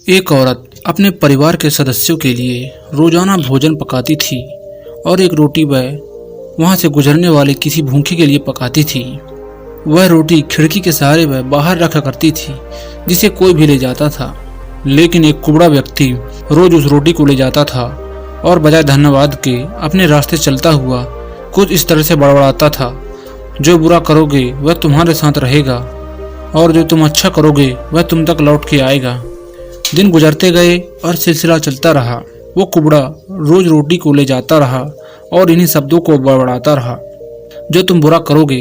एक औरत अपने परिवार के सदस्यों के लिए रोजाना भोजन पकाती थी और एक रोटी वह वहां से गुजरने वाले किसी भूखे के लिए पकाती थी। वह रोटी खिड़की के सहारे वह बाहर रखा करती थी, जिसे कोई भी ले जाता था। लेकिन एक कुबड़ा व्यक्ति रोज उस रोटी को ले जाता था और बजाय धन्यवाद के अपने रास्ते चलता हुआ कुछ इस तरह से बड़बड़ाता था, जो बुरा करोगे वह तुम्हारे साथ रहेगा और जो तुम अच्छा करोगे वह तुम तक लौट के आएगा। दिन गुजरते गए और सिलसिला चलता रहा। वो कुबड़ा रोज रोटी को ले जाता रहा और इन्हीं शब्दों को बड़बड़ाता रहा, जो तुम बुरा करोगे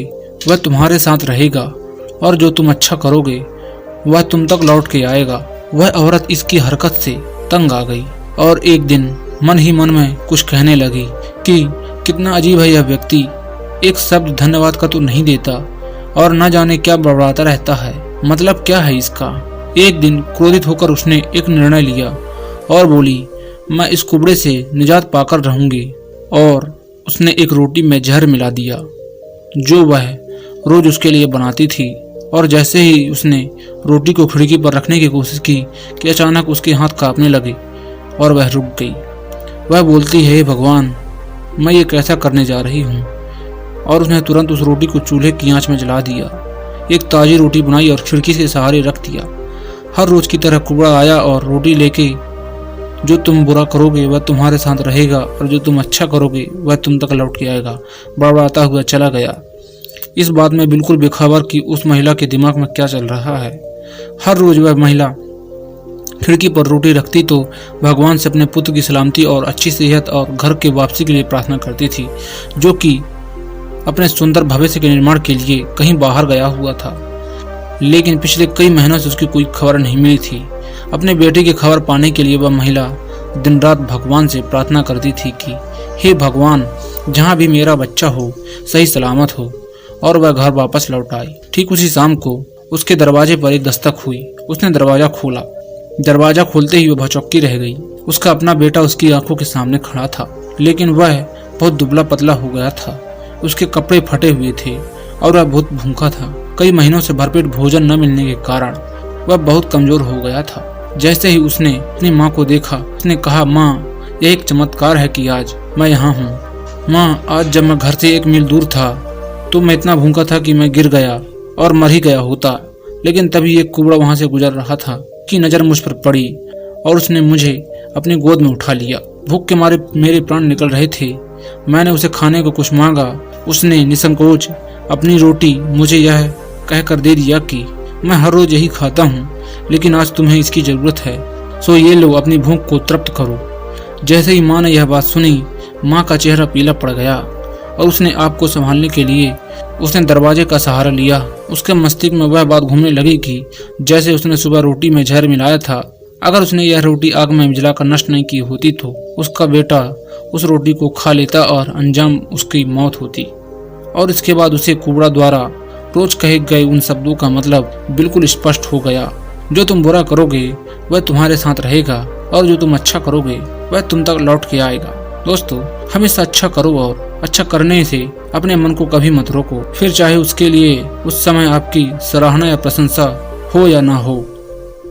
वह तुम्हारे साथ रहेगा और जो तुम अच्छा करोगे वह तुम तक लौट के आएगा। वह औरत इसकी हरकत से तंग आ गई और एक दिन मन ही मन में कुछ कहने लगी कि कितना अजीब है यह व्यक्ति, एक शब्द धन्यवाद का तो नहीं देता और न जाने क्या बड़बड़ाता रहता है, मतलब क्या है इसका। एक दिन क्रोधित होकर उसने एक निर्णय लिया और बोली, मैं इस कुबड़े से निजात पाकर रहूंगी। और उसने एक रोटी में जहर मिला दिया जो वह रोज उसके लिए बनाती थी। और जैसे ही उसने रोटी को खिड़की पर रखने की कोशिश की कि अचानक उसके हाथ कांपने लगे और वह रुक गई। वह बोलती है, भगवान, मैं ये कैसा करने जा रही हूँ। और उसने तुरंत उस रोटी को चूल्हे की आंच में जला दिया, एक ताज़ी रोटी बनाई और खिड़की के सहारे रख दिया। हर रोज की तरह कुबड़ा आया और रोटी लेके, जो तुम बुरा करोगे वह तुम्हारे साथ रहेगा और जो तुम अच्छा करोगे वह तुम तक लौट के आएगा, बड़बड़ाता हुआ चला गया। इस बात में बिल्कुल बेखबर कि उस महिला के दिमाग में क्या चल रहा है। हर रोज वह महिला खिड़की पर रोटी रखती तो भगवान से अपने पुत्र की सलामती और अच्छी सेहत और घर के वापसी के लिए प्रार्थना करती थी, जो कि अपने सुंदर भविष्य के निर्माण के लिए कहीं बाहर गया हुआ था। लेकिन पिछले कई महीनों से उसकी कोई खबर नहीं मिली थी। अपने बेटे की खबर पाने के लिए वह महिला दिन रात भगवान से प्रार्थना करती थी कि हे भगवान, जहाँ भी मेरा बच्चा हो सही सलामत हो और वह घर वापस लौट आए। ठीक उसी शाम को उसके दरवाजे पर एक दस्तक हुई। उसने दरवाजा खोला। दरवाजा खोलते ही वह भौचक्की रह गई। उसका अपना बेटा उसकी आंखों के सामने खड़ा था, लेकिन वह बहुत दुबला पतला हो गया था। उसके कपड़े फटे हुए थे और वह बहुत भूखा था। कई महीनों से भरपेट भोजन न मिलने के कारण वह बहुत कमजोर हो गया था। जैसे ही उसने अपनी माँ को देखा, उसने कहा, माँ, यह एक चमत्कार है कि आज मैं यहाँ हूँ। माँ, आज जब मैं घर से 1 मील दूर था तो मैं इतना भूखा था कि मैं गिर गया और मर ही गया होता। लेकिन तभी एक कुबड़ा वहाँ से गुजर रहा था कि नजर मुझ पर पड़ी और उसने मुझे अपनी गोद में उठा लिया। भूख के मारे मेरे प्राण निकल रहे थे। मैंने उसे खाने को कुछ मांगा। उसने निसंकोच अपनी रोटी मुझे यह कहकर दे दिया कि मैं हर रोज यही खाता हूँ, लेकिन आज तुम्हें इसकी जरूरत है, सो ये लो, अपनी भूख को तृप्त करो। जैसे ही माँ ने यह बात सुनी, माँ का चेहरा पीला पड़ गया और उसने आप को संभालने के लिए उसने दरवाजे का सहारा लिया। उसके मस्तिष्क में वह बात घूमने लगी कि जैसे उसने सुबह रोटी में जहर मिलाया था, अगर उसने यह रोटी आग में जलाकर नष्ट नहीं की होती तो उसका बेटा उस रोटी को खा लेता और अंजाम उसकी मौत होती। और इसके बाद उसे कुबड़ा द्वारा रोज कहे गए उन शब्दों का मतलब बिल्कुल स्पष्ट हो गया, जो तुम बुरा करोगे वह तुम्हारे साथ रहेगा और जो तुम अच्छा करोगे वह तुम तक लौट के आएगा। दोस्तों, हमेशा अच्छा करो और अच्छा करने से अपने मन को कभी मत रोको, फिर चाहे उसके लिए उस समय आपकी सराहना या प्रशंसा हो या ना हो।